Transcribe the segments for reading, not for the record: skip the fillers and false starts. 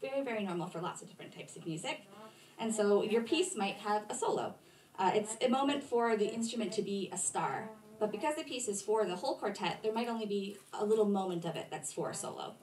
very, very normal for lots of different types of music. And so your piece might have a solo. It's a moment for the instrument to be a star. But because the piece is for the whole quartet, there might only be a little moment of it that's for a solo.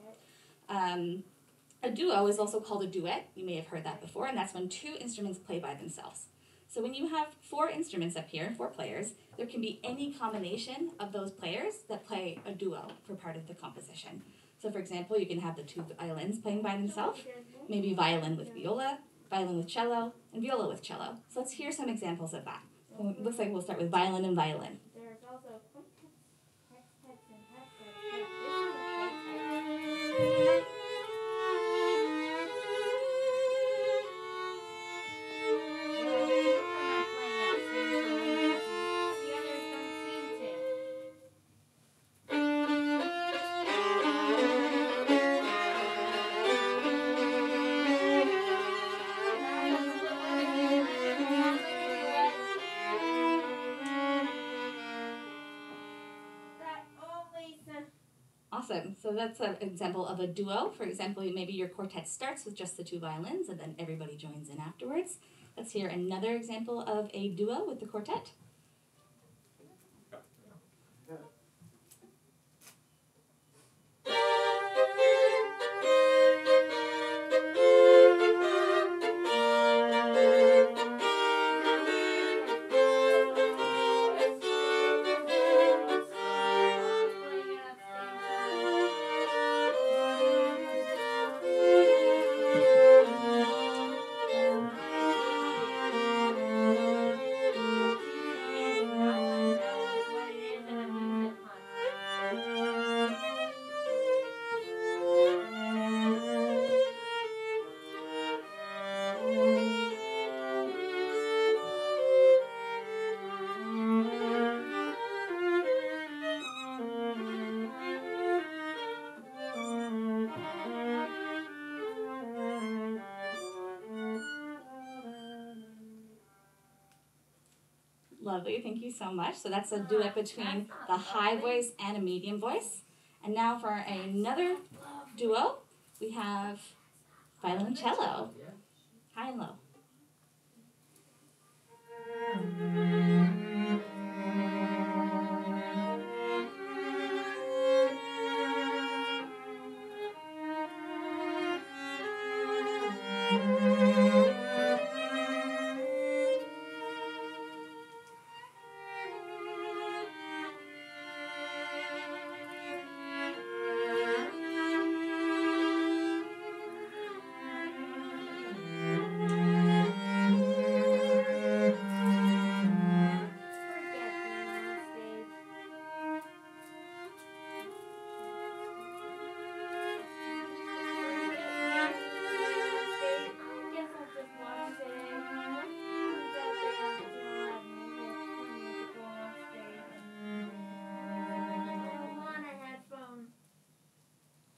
A duo is also called a duet. You may have heard that before, and that's when two instruments play by themselves. So when you have four instruments up here, four players, there can be any combination of those players that play a duo for part of the composition. So for example, you can have the two violins playing by themselves, maybe violin with viola, violin with cello, and viola with cello. So let's hear some examples of that. So it looks like we'll start with violin and violin. There's also Awesome. So that's an example of a duo. For example, maybe your quartet starts with just the two violins and then everybody joins in afterwards. Let's hear another example of a duo with the quartet. Lovely, thank you so much. So that's a duet between the high voice and a medium voice. And now for another duo, we have violin and cello, high and low.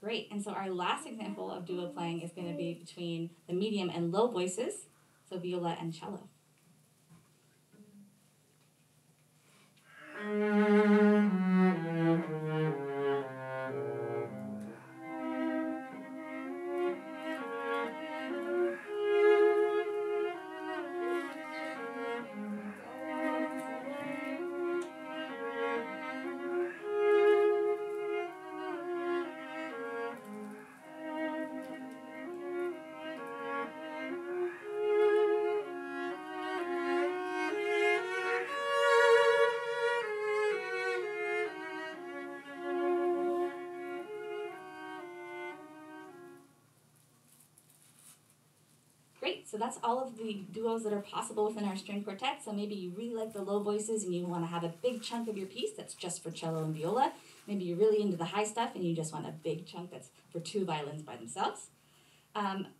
Great, and so our last example of duo playing is going to be between the medium and low voices, so viola and cello. So that's all of the duos that are possible within our string quartet. So maybe you really like the low voices and you want to have a big chunk of your piece that's just for cello and viola. Maybe you're really into the high stuff and you just want a big chunk that's for two violins by themselves.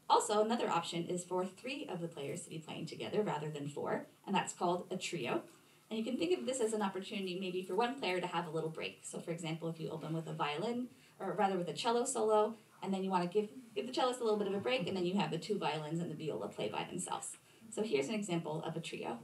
Also, another option is for 3 of the players to be playing together rather than 4, and that's called a trio. And you can think of this as an opportunity maybe for one player to have a little break. So for example, if you open with a violin, or rather with a cello solo, and then you want to give the cellist a little bit of a break, and then you have the 2 violins and the viola play by themselves. So here's an example of a trio.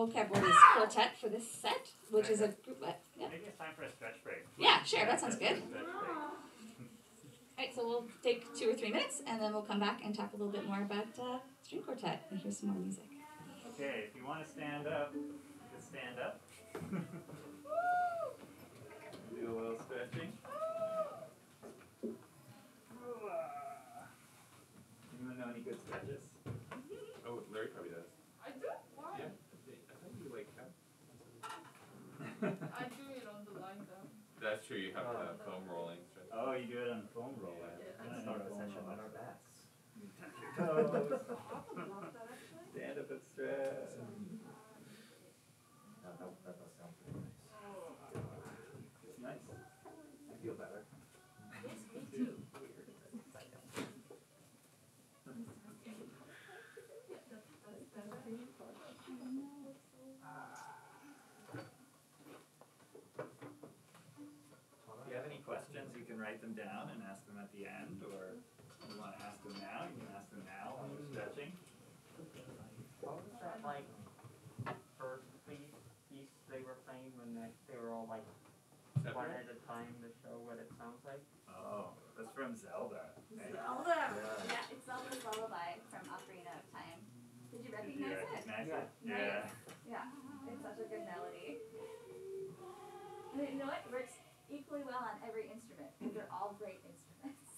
vocab word is quartet for this set, which is a group. Maybe it's time for a stretch break. Yeah, sure, that sounds good. Alright, so we'll take 2 or 3 minutes, and then we'll come back and talk a little bit more about string quartet and hear some more music. Okay, if you want to stand up, just stand up. Do a little stretching. Anyone know any good stretches? Oh, Larry probably does. I do? Why? Yeah, I thought you like that. I do it on the line though. That's true, you have the foam rolling. Oh, you do it on the foam roller. Yeah, Let's start a session on our backs. Touch your I toes. would love that actually. Stand up and stretch. That does sound pretty nice. It's nice. I feel better. Yes, me too. If you have any questions, you can write them down and ask them at the end, or if you want to ask them now, you can ask them now while you're stretching. What was that like first piece they were playing when they were all like one at a time to show what it sounds like? Oh, that's from Zelda. Right? Zelda! Yeah, it's Zelda's Lullaby from Ocarina of Time. Did you Did you recognize it? recognize it? Nice. Yeah, it's such a good melody. And you know what? It works equally well on every instrument, because they're all great instruments.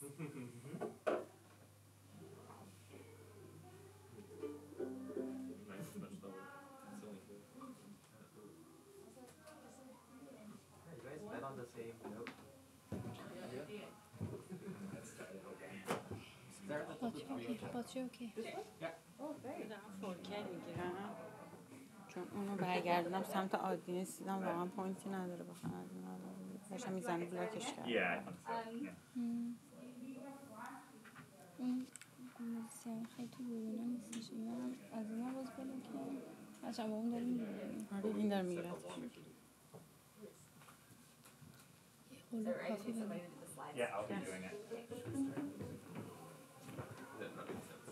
Nice, much lower. It's only two. You guys met on the same note. باتری اوکی. فورکل میگیرم چون اونو برگردونم سمت آدینس دیدم واقعا پوینتی نداره بخوام از اون داشتم میزنی بلاکش کرد. Yeah, I think so. Yeah. این موزیسین خیلی تو گرونا نیستش اینا هم از اینا باز بلاکه بچه با اون داریم میگیریم. آره این داره میگیرد. قلوب کافی بده. Yeah, I'll be doing it. That not make sense.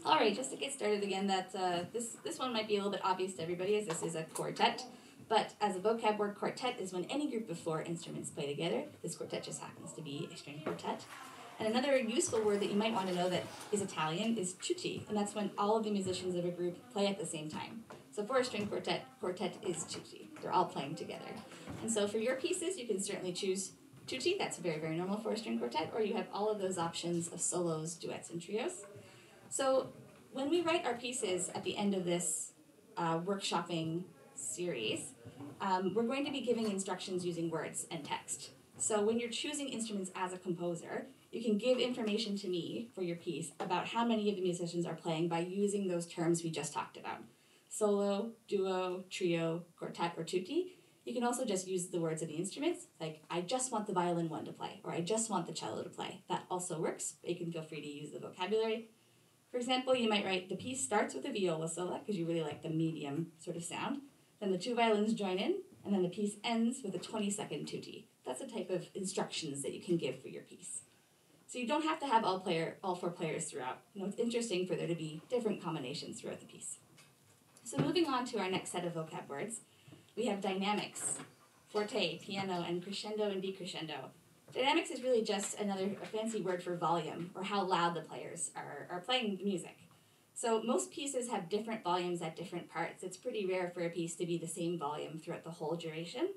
Alright, just to get started again, this one might be a little bit obvious to everybody, as this is a quartet. But as a vocab word, quartet is when any group of 4 instruments play together. This quartet just happens to be a string quartet. And another useful word that you might want to know that is Italian is tutti, and that's when all of the musicians of a group play at the same time. So for a string quartet, quartet is tutti. They're all playing together. And so for your pieces, you can certainly choose tutti. That's very, very normal for a string quartet, or you have all of those options of solos, duets, and trios. So when we write our pieces at the end of this workshopping series, we're going to be giving instructions using words and text. So when you're choosing instruments as a composer, you can give information to me for your piece about how many of the musicians are playing by using those terms we just talked about. Solo, duo, trio, quartet, or tutti. You can also just use the words of the instruments, like I just want the violin 1 to play, or I just want the cello to play. That also works, but you can feel free to use the vocabulary. For example, you might write the piece starts with a viola solo, because you really like the medium sort of sound. Then the 2 violins join in, and then the piece ends with a 20-second tutti. That's the type of instructions that you can give for your piece. So you don't have to have all 4 players throughout. It's interesting for there to be different combinations throughout the piece. So moving on to our next set of vocab words, we have dynamics, forte, piano, and crescendo and decrescendo. Dynamics is really just a fancy word for volume, or how loud the players are playing the music. So most pieces have different volumes at different parts. It's pretty rare for a piece to be the same volume throughout the whole duration.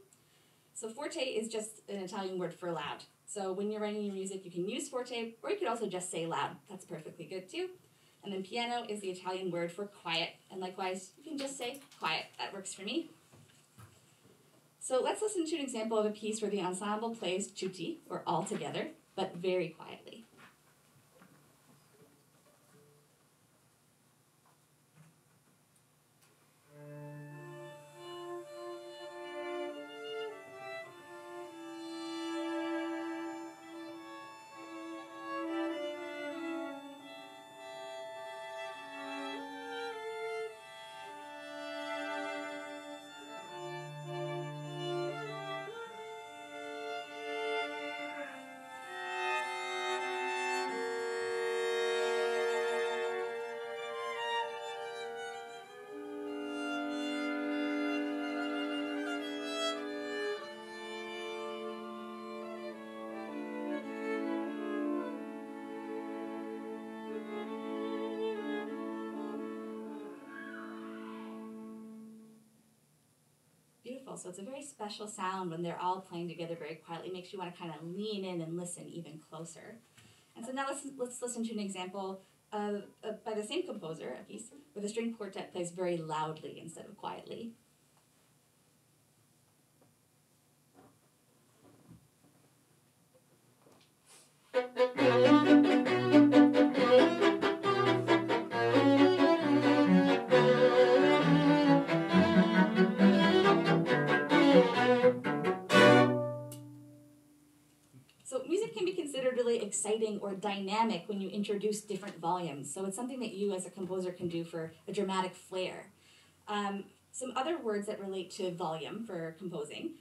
So forte is just an Italian word for loud. So when you're writing your music, you can use forte, or you could also just say loud. That's perfectly good too. And then piano is the Italian word for quiet. And likewise, you can just say quiet. That works for me. So let's listen to an example of a piece where the ensemble plays tutti, or all together, but very quietly. beautiful. So it's a very special sound when they're all playing together very quietly. It makes you want to kind of lean in and listen even closer. And so now let's listen to an example by the same composer, a piece where the string quartet plays very loudly instead of quietly. So music can be considered really exciting or dynamic when you introduce different volumes. So it's something that you as a composer can do for a dramatic flair. Some other words that relate to volume for composing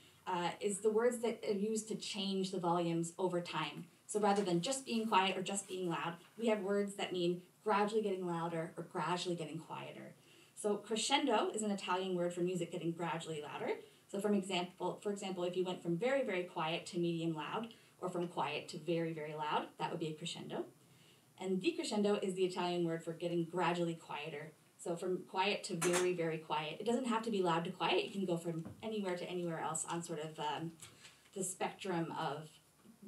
is the words that are used to change the volumes over time. So rather than just being quiet or just being loud, we have words that mean gradually getting louder or gradually getting quieter. So crescendo is an Italian word for music getting gradually louder. So for example, if you went from very, very quiet to medium loud, or from quiet to very, very loud, that would be a crescendo. And decrescendo is the Italian word for getting gradually quieter. So from quiet to very, very quiet. It doesn't have to be loud to quiet. You can go from anywhere to anywhere else on sort of the spectrum of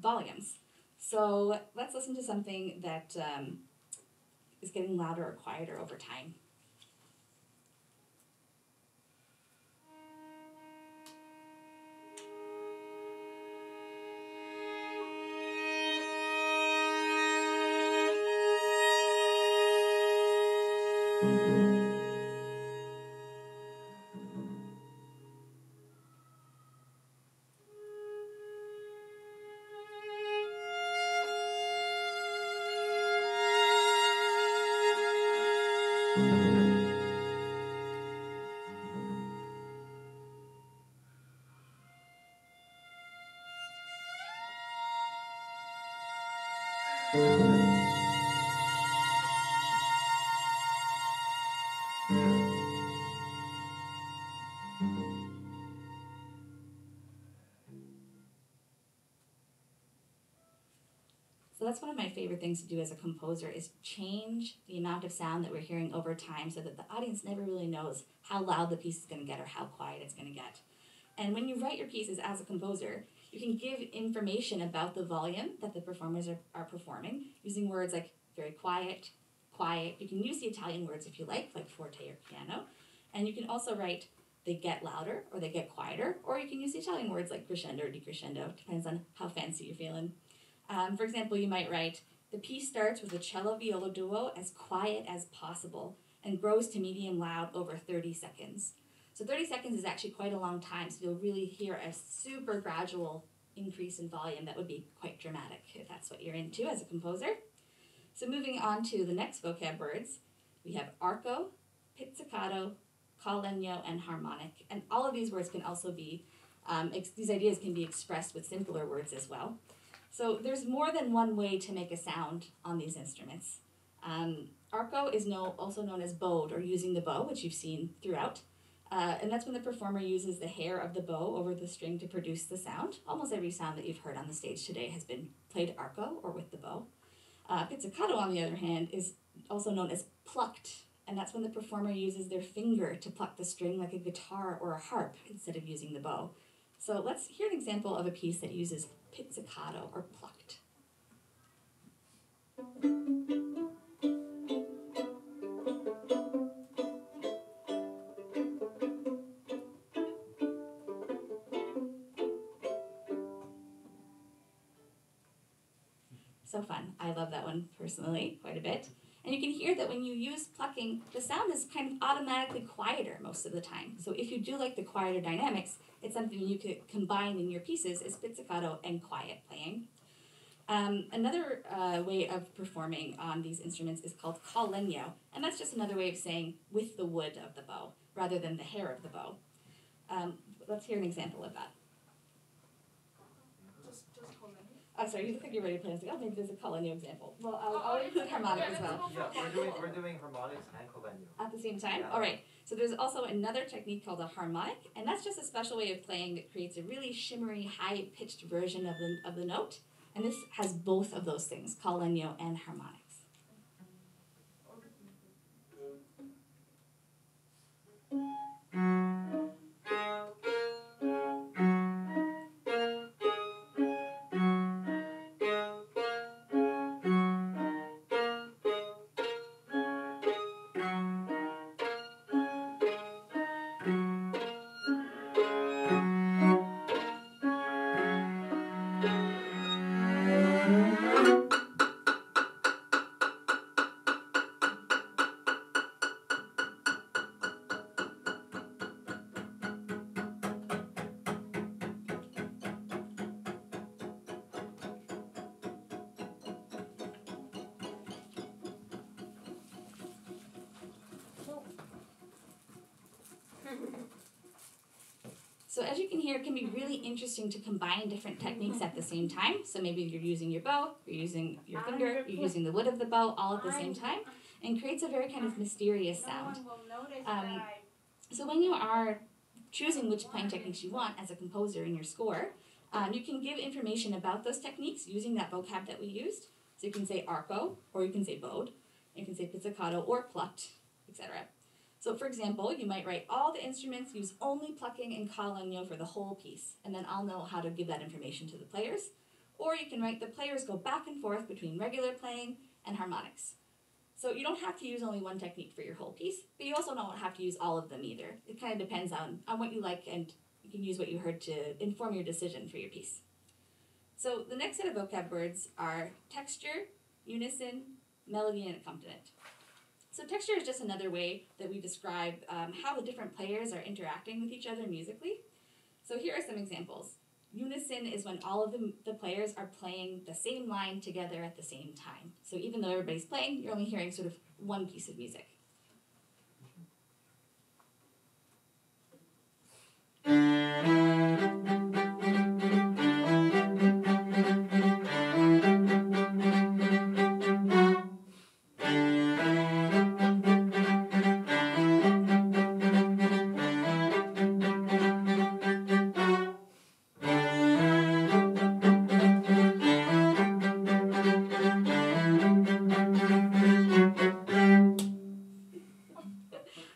volumes. So let's listen to something that is getting louder or quieter over time. So that's one of my favorite things to do as a composer is change the amount of sound that we're hearing over time so that the audience never really knows how loud the piece is going to get or how quiet it's going to get. And when you write your pieces as a composer, you can give information about the volume that the performers are performing using words like very quiet, quiet. You can use the Italian words if you like forte or piano. And you can also write they get louder or they get quieter, or you can use the Italian words like crescendo or decrescendo. Depends on how fancy you're feeling. For example, you might write, the piece starts with a cello-viola duo as quiet as possible and grows to medium loud over 30 seconds. So 30 seconds is actually quite a long time, so you'll really hear a super gradual increase in volume that would be quite dramatic if that's what you're into as a composer. So moving on to the next vocab words, we have arco, pizzicato, Callenyo, and harmonic. And all of these words can also be, these ideas can be expressed with simpler words as well. So there's more than one way to make a sound on these instruments. Arco is also known as bowed, or using the bow, which you've seen throughout. And that's when the performer uses the hair of the bow over the string to produce the sound. Almost every sound that you've heard on the stage today has been played arco, or with the bow. Pizzicato, on the other hand, is also known as plucked, and that's when the performer uses their finger to pluck the string like a guitar or a harp instead of using the bow. So let's hear an example of a piece that uses pizzicato, or plucked. So fun. I love that one personally quite a bit. And you can hear that when you use plucking, the sound is kind of automatically quieter most of the time. So if you do like the quieter dynamics, it's something you could combine in your pieces is pizzicato and quiet playing. Another way of performing on these instruments is called Callenyo, and that's just another way of saying with the wood of the bow, rather than the hair of the bow. Let's hear an example of that. Just Callenyo. Oh, sorry, you look like you're ready to play. I was like, oh, maybe there's a Callenyo example. Well, I'll include harmonic as well. Yeah, we're doing harmonics and Callenyo. At the same time? Yeah. All right. So there's also another technique called a harmonic, and that's just a special way of playing that creates a really shimmery, high-pitched version of the note. And this has both of those things, Callenyo and harmonics. So as you can hear, it can be really interesting to combine different techniques at the same time. So maybe you're using your bow, you're using your finger, you're using the wood of the bow all at the same time, and creates a very kind of mysterious sound. So when you are choosing which playing techniques you want as a composer in your score, you can give information about those techniques using that vocab that we used. So you can say arco, or you can say bowed, you can say pizzicato or plucked, etc. So for example, you might write all the instruments use only plucking and Callenyo for the whole piece, and then I'll know how to give that information to the players. Or you can write the players go back and forth between regular playing and harmonics. So you don't have to use only one technique for your whole piece, but you also don't have to use all of them either. It kind of depends on what you like, and you can use what you heard to inform your decision for your piece. So the next set of vocab words are texture, unison, melody, and accompaniment. So texture is just another way that we describe how the different players are interacting with each other musically. So here are some examples. Unison is when all of the players are playing the same line together at the same time. So even though everybody's playing, you're only hearing sort of one piece of music.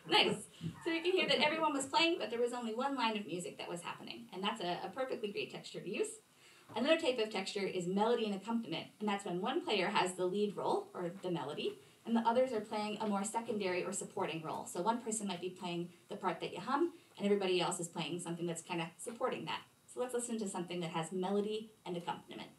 Nice. So you can hear that everyone was playing, but there was only one line of music that was happening, and that's a perfectly great texture to use. Another type of texture is melody and accompaniment, and that's when one player has the lead role, or the melody, and the others are playing a more secondary or supporting role. So one person might be playing the part that you hum, and everybody else is playing something that's kind of supporting that. So let's listen to something that has melody and accompaniment.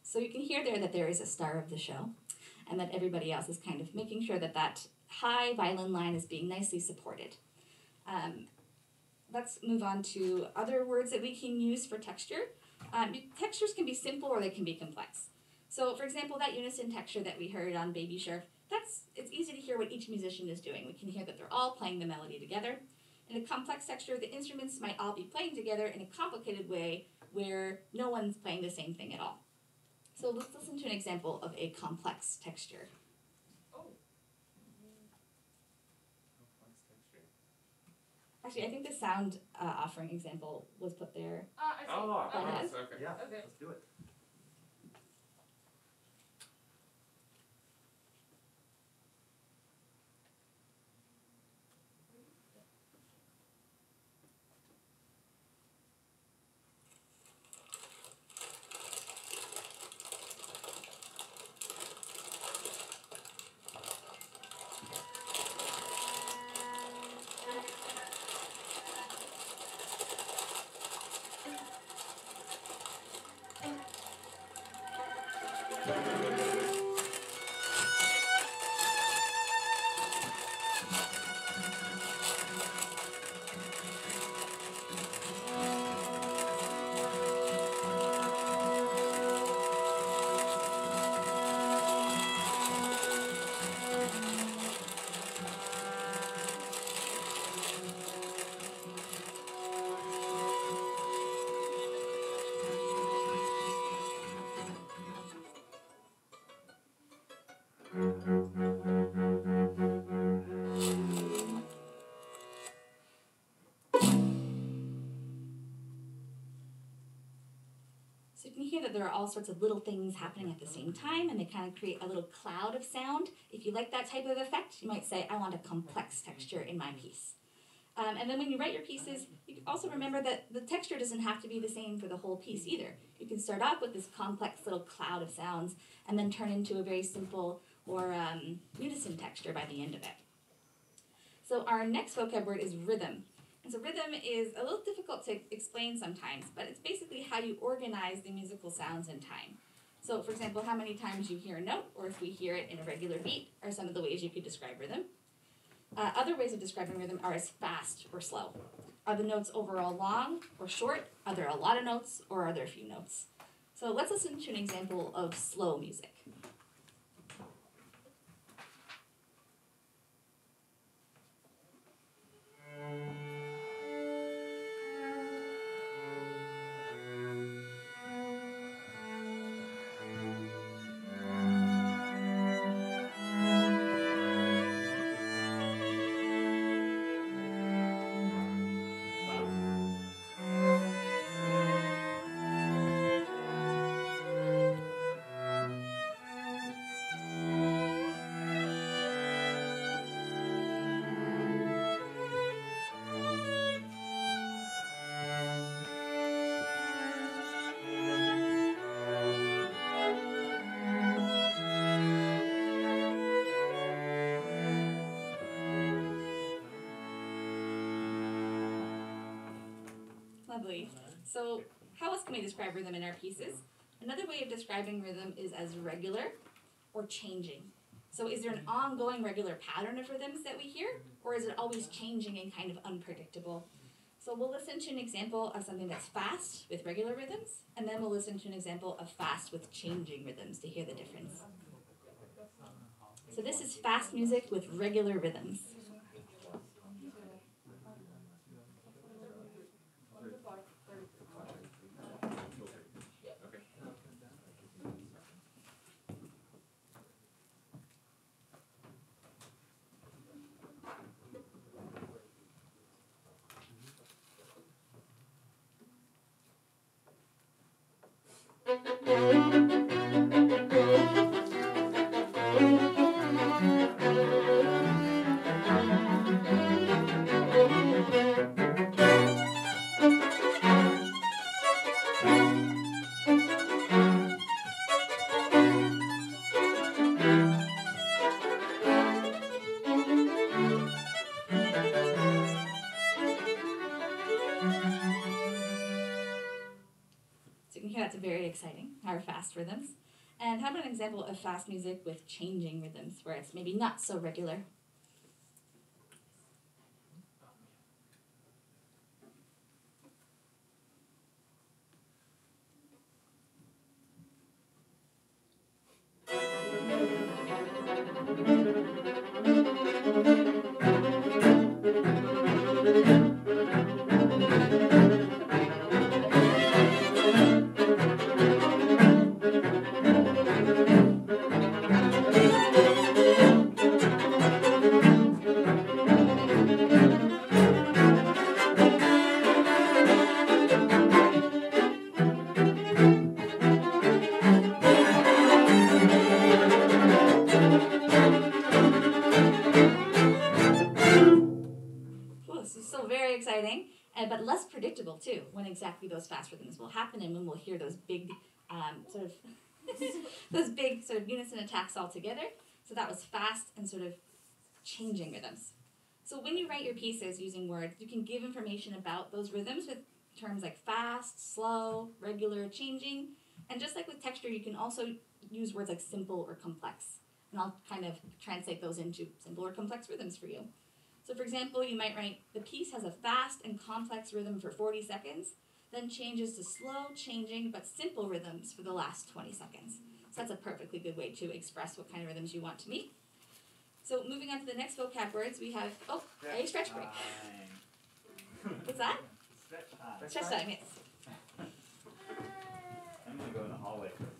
So you can hear there that there is a star of the show, and that everybody else is kind of making sure that that high violin line is being nicely supported. Let's move on to other words that we can use for texture. Textures can be simple or they can be complex. So for example, that unison texture that we heard on Baby Shark, it's easy to hear what each musician is doing. We can hear that they're all playing the melody together. In a complex texture, the instruments might all be playing together in a complicated way where no one's playing the same thing at all. So let's listen to an example of a complex texture. Actually, I think the sound offering example was put there. I see. Oh, Quartet. okay. Yeah, Okay. let's do it. So you can hear that there are all sorts of little things happening at the same time, and they kind of create a little cloud of sound. If you like that type of effect, you might say, I want a complex texture in my piece. And then when you write your pieces, you can also remember that the texture doesn't have to be the same for the whole piece either. You can start off with this complex little cloud of sounds and then turn into a very simple or unison texture by the end of it. So our next vocab word is rhythm. And so rhythm is a little difficult to explain sometimes, but it's basically how you organize the musical sounds in time. So, for example, how many times you hear a note, or if we hear it in a regular beat, are some of the ways you could describe rhythm. Other ways of describing rhythm are as fast or slow. Are the notes overall long or short? Are there a lot of notes, or are there a few notes? So let's listen to an example of slow music. Lovely. So how else can we describe rhythm in our pieces? Another way of describing rhythm is as regular or changing. So is there an ongoing regular pattern of rhythms that we hear, or is it always changing and kind of unpredictable? So we'll listen to an example of something that's fast with regular rhythms, and then we'll listen to an example of fast with changing rhythms to hear the difference. So this is fast music with regular rhythms. That's very exciting, our fast rhythms. And how about an example of fast music with changing rhythms, where it's maybe not so regular? But less predictable too, when exactly those fast rhythms will happen and when we'll hear those big those big sort of unison attacks all together. So that was fast and sort of changing rhythms. So when you write your pieces using words, you can give information about those rhythms with terms like fast, slow, regular, changing. And just like with texture, you can also use words like simple or complex. And I'll kind of translate those into simple or complex rhythms for you. So for example, you might write, the piece has a fast and complex rhythm for 40 seconds, then changes to slow, changing, but simple rhythms for the last 20 seconds. So that's a perfectly good way to express what kind of rhythms you want to meet. So moving on to the next vocab words, we have, a stretch break. What's that? Stretch time. Stretch time, yes. I'm going to go in the hallway first.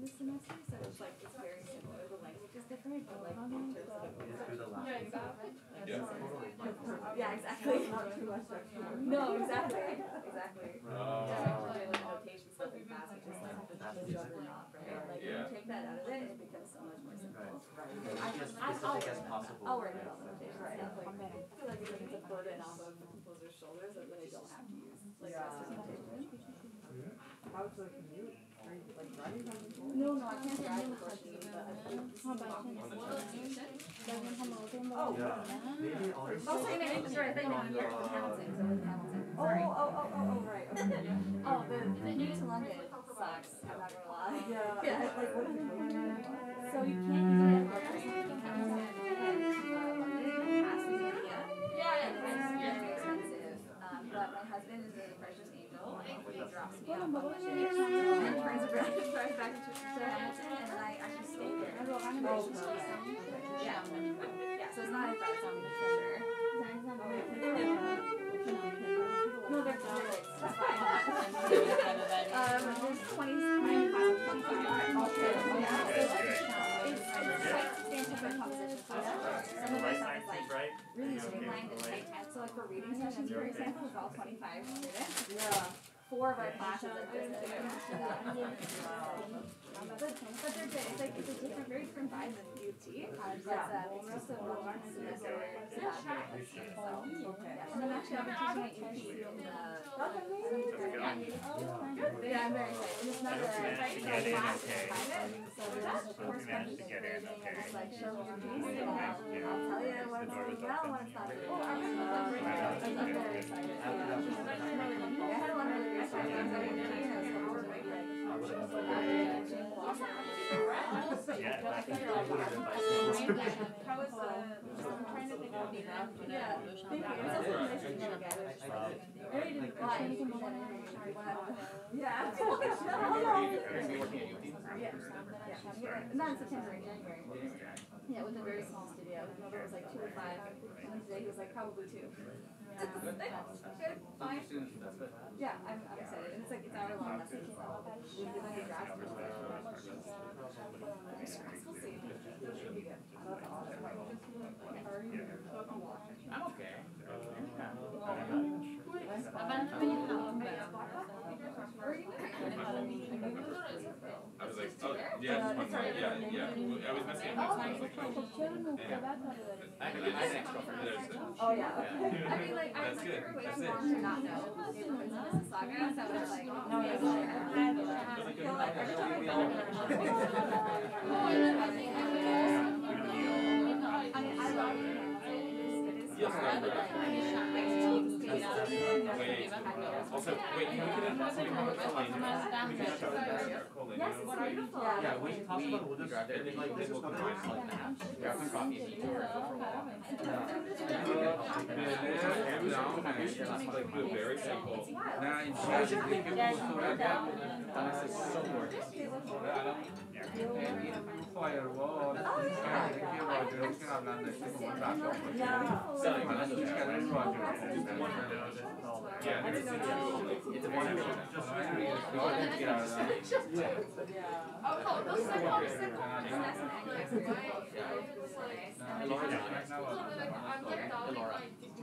This semester, so it's like it's very similar. The language is different, but like in terms of Yeah, exactly. yeah, exactly. No, exactly. Exactly. Like notation stuff like fast, which is like the not right. Like when you take that out of it, it becomes so much more simple. Right. I as specific as possible. I'll worry about notation. Right. I feel like it's a burden off of composers' shoulders that they don't have to use. Like, How is the commute? Are you like driving back and forth? no, I can't drive unfortunately, but Oh, yeah. Maybe I'll just. oh, sorry, no, sorry, I thought you meant here from Hamilton, so with Hamilton. Sorry. Right. Okay. Oh, the new to London sucks, I'm not gonna lie. Yeah. Like, what is it? So you can't use it at Hamilton and London has to be India. Yeah, and it's very expensive. But my husband is a precious angel, and he drops me off on the ship and drives back to Hamilton, and then I actually stay there. Yeah. Yeah, so it's not as bad as on the treasure. No, they're good. That's fine. There's 20 class of 25. Okay. Yeah. It's quite substantial for composition. Some of the songs like really streamlined and tight. So like for reading sessions, for example, it's all 25 students. Yeah. 4 of our classes are business. But they're good. It's like it's a different, very different vibe than UT. Most of the one semester is that. And I'm actually I've been teaching at UT in yeah, I'm very excited. And it's not a class assignment, so there's course questions and everything. It's like show me your piece, and I'll tell you what's going well, what's not going well. I'm very excited. I had a lot of really great stuff. I was like, how was I'm trying to think of the name. Yeah, thank you. It's also nice to meet you guys. I really didn't lie. Yeah. Not in September, in January. Yeah, with a very small studio. It was like 2 or 5. And today he was like probably 2. Good, fine. Yeah, I'm excited. And it's like it's hour-long lessons. We'll do like a draft. We'll see. It should be good. I'm okay. I was like, oh, yeah, just one more. Yeah. I was messing up my phone. I had an ex-girlfriend. Oh, yeah. I mean, like, I was like, way too long to not know the saga, so I was like, no, yeah, I love it. Also, wait, can we get a Callenyo? Yes, it's beautiful. Yeah, we talked about we'll just drive there. Like, this is what Grab some coffee and eat over for a while. Like, very simple.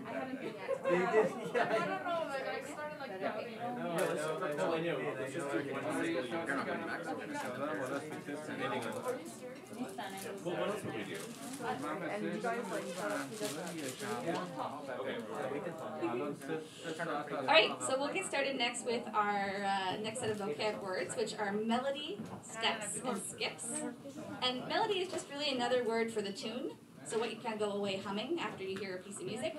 I haven't been yet. I don't know, like I started like doubting. Well, what else would we do? And you guys Alright, so we'll get started next with our next set of vocab words, which are melody, steps, and skips. And melody is just really another word for the tune. So what you kind of go away humming after you hear a piece of music.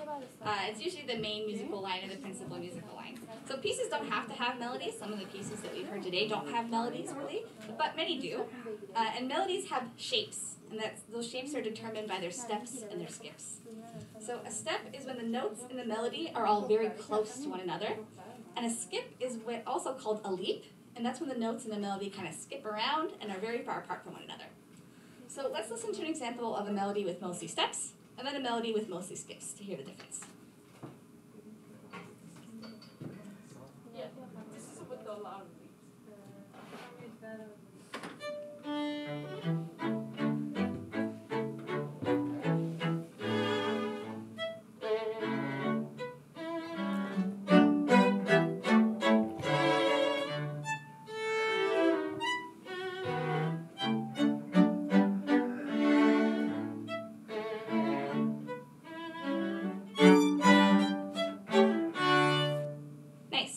It's usually the main musical line or the principal musical line. So pieces don't have to have melodies. Some of the pieces that we've heard today don't have melodies really, but many do. And melodies have shapes, and those shapes are determined by their steps and their skips. So a step is when the notes in the melody are all very close to one another. And a skip is what also called a leap, and that's when the notes in the melody kind of skip around and are very far apart from one another. So let's listen to an example of a melody with mostly steps, and then a melody with mostly skips to hear the difference. Yeah, this is with the loud beats.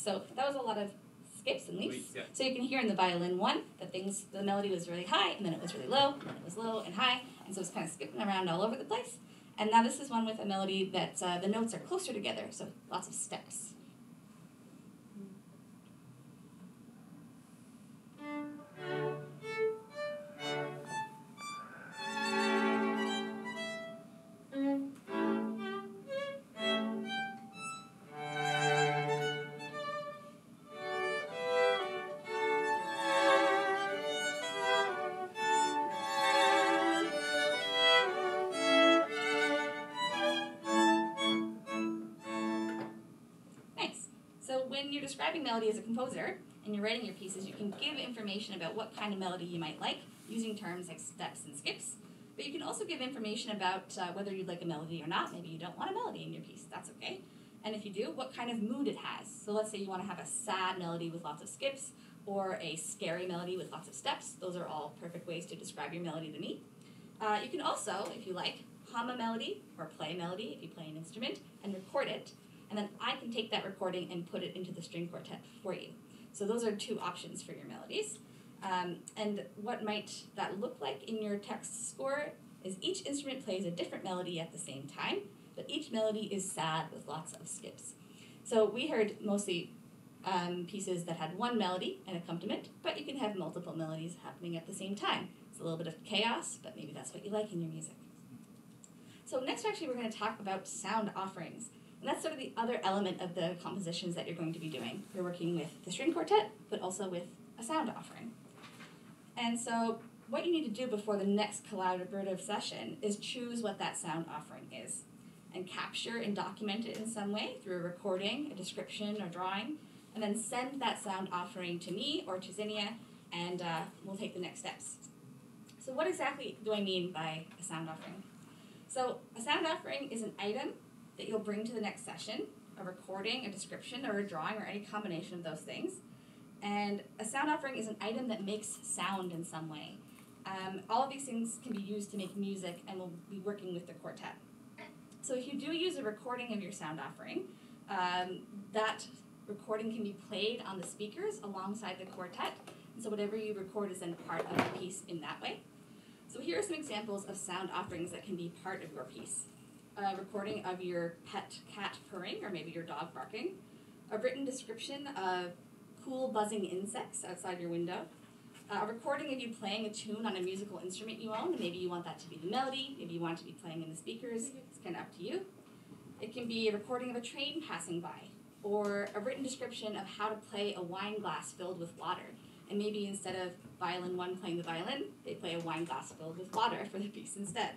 So that was a lot of skips and leaps. Yeah. So you can hear in the violin 1 that the melody was really high, and then it was really low, and then it was low and high, and so it's kind of skipping around all over the place. And now this is one with a melody that the notes are closer together, so lots of steps. When you're describing melody as a composer and you're writing your pieces, you can give information about what kind of melody you might like using terms like steps and skips. But you can also give information about whether you'd like a melody or not. Maybe you don't want a melody in your piece. That's okay. And if you do, what kind of mood it has. So let's say you want to have a sad melody with lots of skips or a scary melody with lots of steps. Those are all perfect ways to describe your melody to me. You can also, if you like, hum a melody or play a melody if you play an instrument and record it. And then I can take that recording and put it into the string quartet for you. So those are 2 options for your melodies. And what might that look like in your text score is each instrument plays a different melody at the same time, but each melody is sad with lots of skips. So we heard mostly pieces that had one melody and accompaniment, but you can have multiple melodies happening at the same time. It's a little bit of chaos, but maybe that's what you like in your music. So next, actually, we're going to talk about sound offerings. And that's sort of the other element of the compositions that you're going to be doing. You're working with the string quartet, but also with a sound offering. And so what you need to do before the next collaborative session is choose what that sound offering is and capture and document it in some way through a recording, a description, or drawing, and then send that sound offering to me or to Zinnia, and we'll take the next steps. So what exactly do I mean by a sound offering? So a sound offering is an item that you'll bring to the next session, a recording, a description, or a drawing, or any combination of those things. And a sound offering is an item that makes sound in some way. All of these things can be used to make music, and we'll be working with the quartet. So if you do use a recording of your sound offering, that recording can be played on the speakers alongside the quartet. And so whatever you record is then part of the piece in that way. So here are some examples of sound offerings that can be part of your piece. A recording of your pet cat purring, or maybe your dog barking. A written description of cool buzzing insects outside your window. A recording of you playing a tune on a musical instrument you own, and maybe you want that to be the melody, maybe you want it to be playing in the speakers. It's kind of up to you. It can be a recording of a train passing by, or a written description of how to play a wine glass filled with water. And maybe instead of violin 1 playing the violin, they play a wine glass filled with water for the piece instead.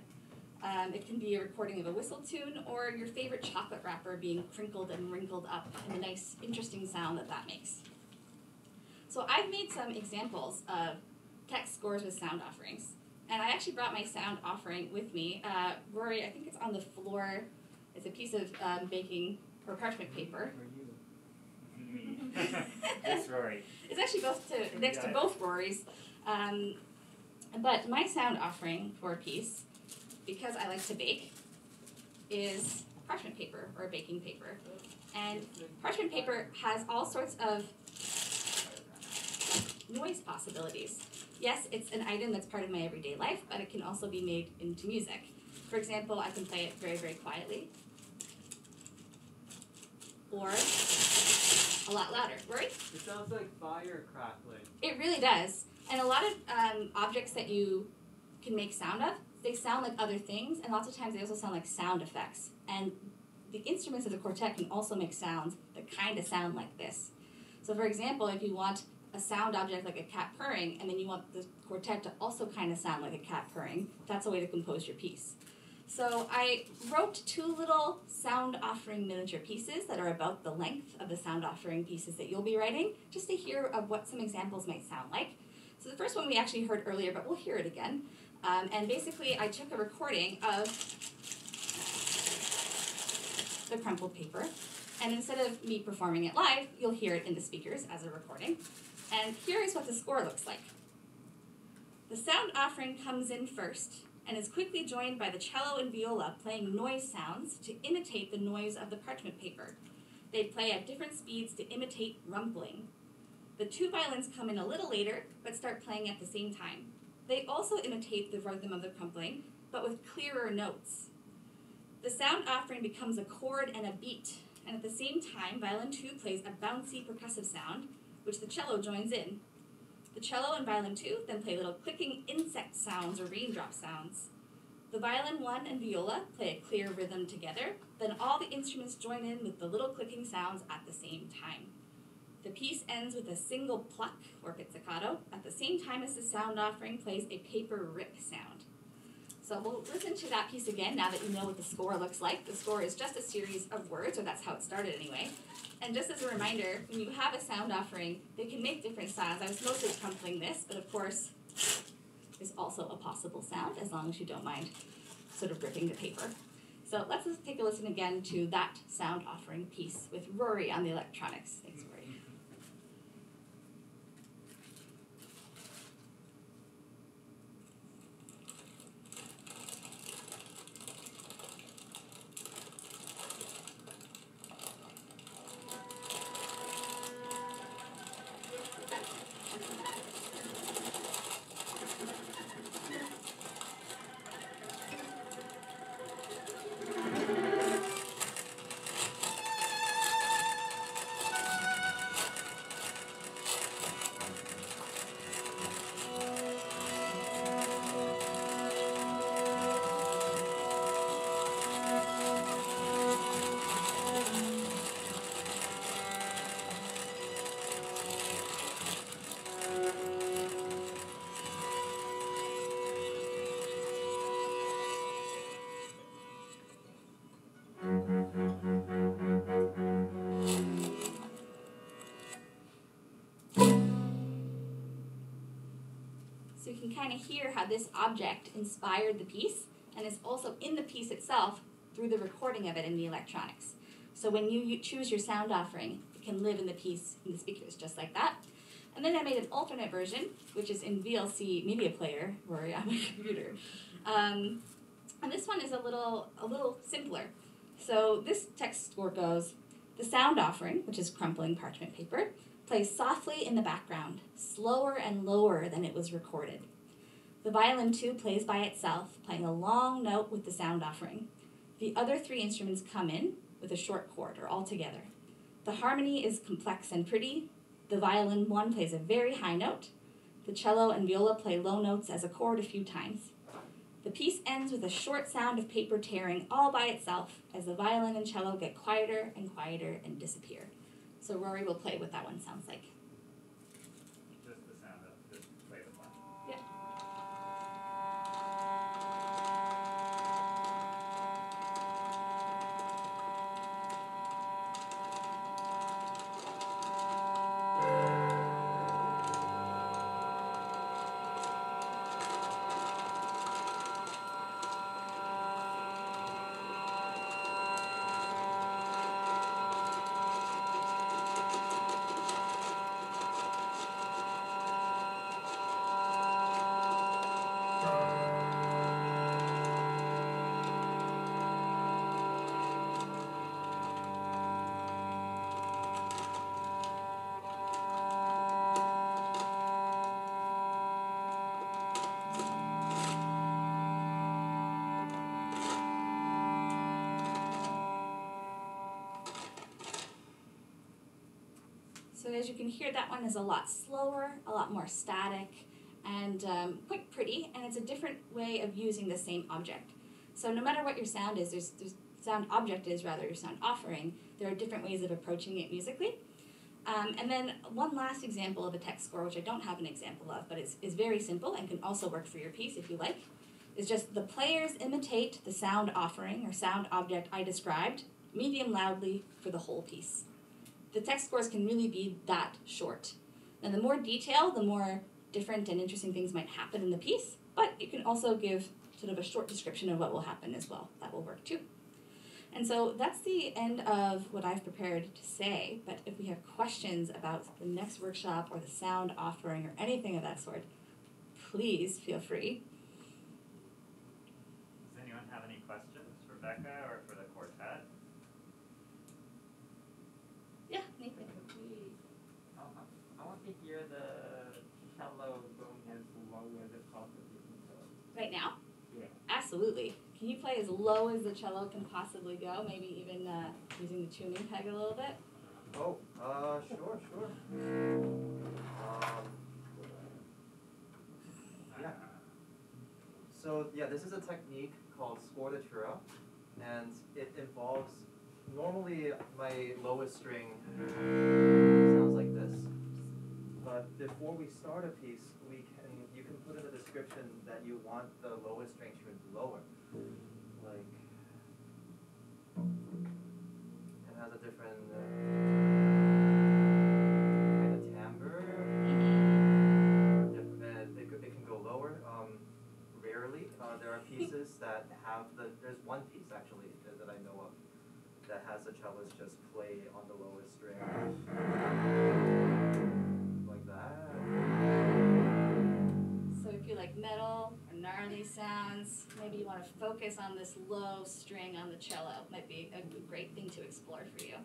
It can be a recording of a whistle tune, or your favorite chocolate wrapper being crinkled and wrinkled up, and the nice, interesting sound that makes. So I've made some examples of text scores with sound offerings. And I actually brought my sound offering with me. Rory, I think it's on the floor. It's a piece of baking or parchment paper. This Rory. It's actually next to both Rory's. But my sound offering for a piece, because I like to bake, is parchment paper or baking paper. And parchment paper has all sorts of noise possibilities. Yes, it's an item that's part of my everyday life, but it can also be made into music. For example, I can play it very, very quietly, or a lot louder. Rory? It sounds like fire crackling. It really does. And a lot of objects that you can make sound of, they sound like other things, and lots of times they also sound like sound effects. And the instruments of the quartet can also make sounds that kind of sound like this. So for example, if you want a sound object like a cat purring, and then you want the quartet to also kind of sound like a cat purring, that's a way to compose your piece. So I wrote 2 little sound offering miniature pieces that are about the length of the sound offering pieces that you'll be writing, just to hear of what some examples might sound like. So the first one we actually heard earlier, but we'll hear it again. And basically I took a recording of the crumpled paper, and instead of me performing it live, you'll hear it in the speakers as a recording. And here is what the score looks like. The sound offering comes in first and is quickly joined by the cello and viola playing noise sounds to imitate the noise of the parchment paper. They play at different speeds to imitate rumbling. The two violins come in a little later, but start playing at the same time. They also imitate the rhythm of the crumpling, but with clearer notes. The sound offering becomes a chord and a beat, and at the same time, violin 2 plays a bouncy percussive sound, which the cello joins in. The cello and violin 2 then play little clicking insect sounds or raindrop sounds. The violin 1 and viola play a clear rhythm together, then all the instruments join in with the little clicking sounds at the same time. The piece ends with a single pluck, or pizzicato, at the same time as the sound offering plays a paper rip sound. So we'll listen to that piece again now that you know what the score looks like. The score is just a series of words, or that's how it started anyway. And just as a reminder, when you have a sound offering, they can make different sounds. I was mostly crumpling this, but of course, there's also a possible sound, as long as you don't mind sort of ripping the paper. So let's just take a listen again to that sound offering piece with Rory on the electronics. Thanks, Rory. So you can kind of hear how this object inspired the piece, and is also in the piece itself through the recording of it in the electronics. So when you choose your sound offering, it can live in the piece, in the speakers, just like that. And then I made an alternate version, which is in VLC Media Player, Rory, on my computer. And this one is a little simpler. So this text score goes, the sound offering, which is crumpling parchment paper, plays softly in the background, slower and lower than it was recorded. The violin 2 plays by itself, playing a long note with the sound offering. The other 3 instruments come in with a short chord, or all together. The harmony is complex and pretty. The violin 1 plays a very high note. The cello and viola play low notes as a chord a few times. The piece ends with a short sound of paper tearing all by itself as the violin and cello get quieter and disappear. So Rory will play what that one sounds like. Just the sound of just play the one. Yeah. So as you can hear, that one is a lot slower, a lot more static, and quite pretty, and it's a different way of using the same object. So no matter what your sound is, there's sound object is rather your sound offering, there are different ways of approaching it musically. And then one last example of a text score, which I don't have an example of, but is very simple and can also work for your piece if you like, is just the players imitate the sound offering or sound object I described, medium loudly for the whole piece. The text scores can really be that short. Now the more detail, the more different and interesting things might happen in the piece, but you can also give sort of a short description of what will happen as well. That will work too. And so that's the end of what I've prepared to say, but if we have questions about the next workshop or the sound offering or anything of that sort, please feel free. Does anyone have any questions for Becca or for the quartet? absolutely. Can you play as low as the cello can possibly go? Maybe even using the tuning peg a little bit? Oh, sure. Yeah. So yeah, this is a technique called scordatura, and it involves, normally my lowest string sounds like this, but before we start a piece, you can put in the description that you want the lowest string to be lower. Like, it has a different kind of timbre. It can go lower. Rarely, there are pieces that have there's one piece actually that I know of that has the cellist just play on the lowest string. Like that. So if you like metal or gnarly sounds, maybe you want to focus on this low string on the cello. Might be a great thing to explore for you.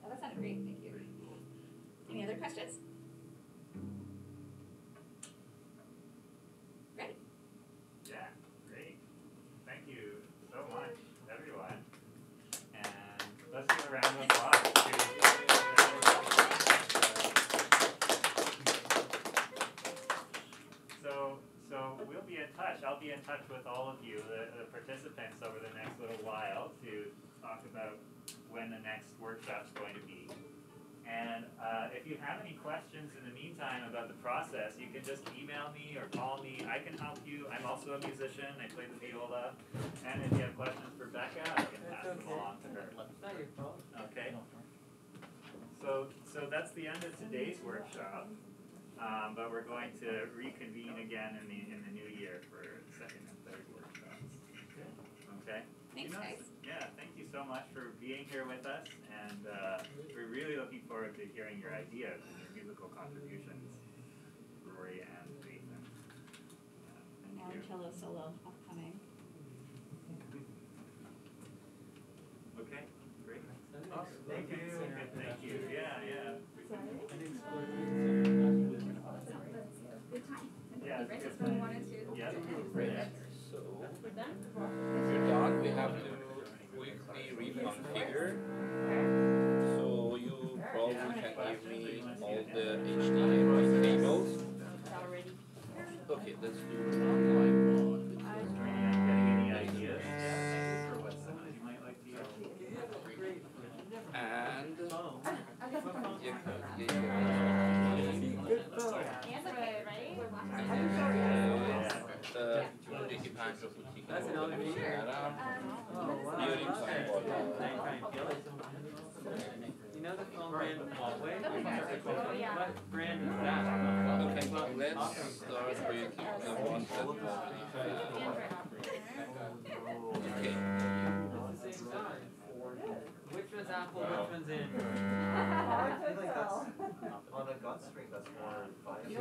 Oh, that sounded great, thank you. Any other questions? Ready? Yeah, great. Thank you so much, everyone. And let's give a round of applause to So we'll be in touch. I'll be in touch with all of you, the participants, over the next little while to talk about when the next workshop's going to be. And if you have any questions in the meantime about the process, you can just email me or call me. I can help you. I'm also a musician. I play the viola. And if you have questions for Becca, I can pass them along to her. It's not your fault. Okay. So that's the end of today's workshop. But we're going to reconvene again in the new year for second and third workshops. Okay? Thanks, guys. Yeah, thank you so much for being here with us, and we're really looking forward to hearing your ideas and your musical contributions, Rory and Nathan. Now cello solo upcoming. Okay, great. Awesome. Thank you. Good, thank you. Yeah. Good time. Yeah, Right, good that's what we wanted to. Yeah. Great. So, if you're done, we have to quickly reconfigure. So you probably can give me all the HDMI cables. Okay, let's do it online. Getting any ideas for what sound you might like to hear? And That's an LP. Oh, wow. You know the phone brand Huawei? What brand is that? okay, let's start with the one that okay. Which one's Apple, which one's in? I feel like that's on a gut string, that's more 5. Yeah.